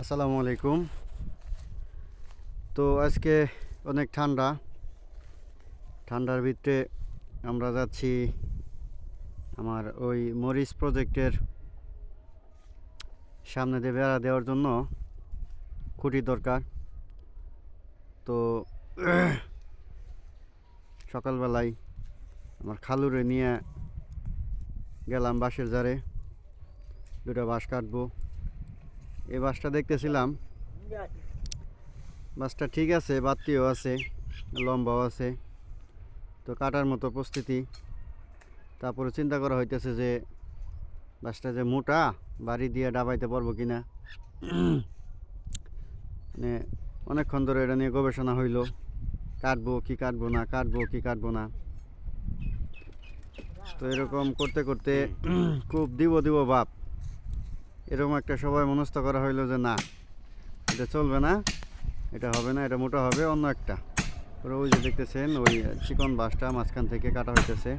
আসসালামু আলাইকুম। তো আজকে অনেক ঠান্ডার ভিতরে আমরা যাচ্ছি আমার ওই মরিচ প্রজেক্টের সামনে দিয়ে বেড়া দেওয়ার জন্য খুঁটি দরকার। তো সকালবেলায় আমার খালুরে নিয়ে গেলাম বাঁশের ধারে, দুটো বাঁশ কাটবো। এই বাঁশটা দেখতেছিলাম, বাঁশটা ঠিক আছে, বাত্তিও আছে, লম্বাও আছে, তো কাটার মতো প্রস্তুতি। তারপরে চিন্তা করা হইতেছে যে বাঁশটা যে মোটা, বাড়ি দিয়ে ডাবাইতে পারবো কিনা। মানে অনেকক্ষণ ধরে এটা নিয়ে গবেষণা হইলো, কাটবো কি কাটবো না, কাটবো কি কাটবো না। তো এরকম করতে করতে খুব দিব ভাব, এরকম একটা সবাই মনস্থ করা হইলো যে না, এটা চলবে না, এটা হবে না, এটা মোটা হবে অন্য একটা। ওরা ওই যে দেখতেছেন ওই চিকন বাঁশটা মাঝখান থেকে কাটা হইতেছে,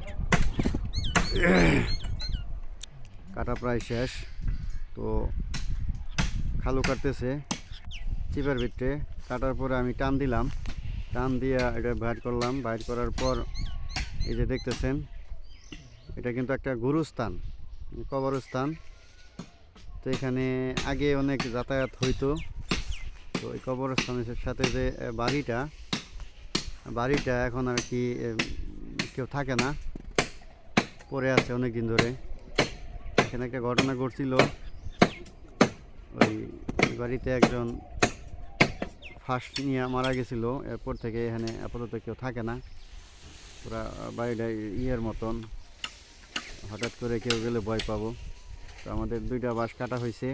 কাটা প্রায় শেষ। তো খালু কাটতেছে চিপের ভিতরে, কাটার পরে আমি টান দিলাম, টান দিয়ে এটা বাইর করলাম। বাইর করার পর এই যে দেখতেছেন, এটা কিন্তু একটা গুরুস্থান, কবরস্থান। তো এখানে আগে অনেক যাতায়াত হইতো। তো এই কবরস্থানের সাথে যে বাড়িটা এখন আর কি কেউ থাকে না, পড়ে আছে অনেক দিন ধরে। এখানে একটা ঘটনা ঘটছিল, ওই বাড়িতে একজন ফাঁস নিয়ে মারা গেছিল, এরপর থেকে এখানে আপাতত কেউ থাকে না। ওরা বাড়িটা ইয়ের মতন, হঠাৎ করে কেউ গেলে ভয় পাবো। তো আমাদের দুইটা বাঁশ কাটা হয়েছে,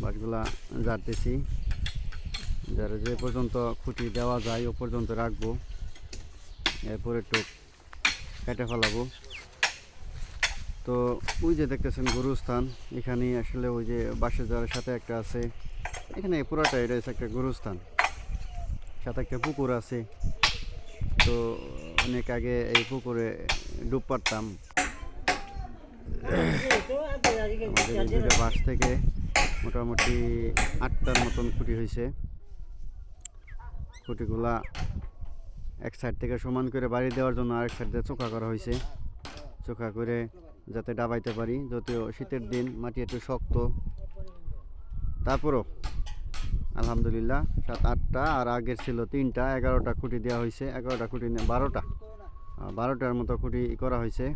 বাঁশগুলা ঝাড়তেছি, যারা যে পর্যন্ত খুঁটি দেওয়া যায় ও পর্যন্ত রাখবো, এরপর একটু কেটে ফেলাবো। তো ওই যে দেখতেছেন গুরুস্থান, এখানে আসলে ওই যে বাঁশের জারের সাথে একটা আছে, এখানে পুরাটা এটা হচ্ছে একটা গুরুস্থান, সাথে একটা পুকুর আছে। তো অনেক আগে এই পুকুরে ডুব পারতাম। আমাদের এই দুটো বাঁশ থেকে মোটামুটি 8টার মতন খুঁটি হয়েছে। খুঁটিগুলা এক সাইড থেকে সমান করে বাড়ি দেওয়ার জন্য আরেক সাইড দিয়ে চোখা করা হয়েছে, চোখা করে যাতে ডাবাইতে পারি। যদিও শীতের দিন, মাটি একটু শক্ত, তারপরও আলহামদুলিল্লাহ 7-8টা, আর আগের ছিল 3টা, 11টা খুঁটি দেওয়া হয়েছে। 11টা খুঁটি নিয়ে 12টার মতো খুঁটি করা হয়েছে।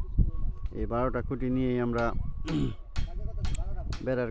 এই 12টা খুঁটি নিয়েই আমরা বেড়ার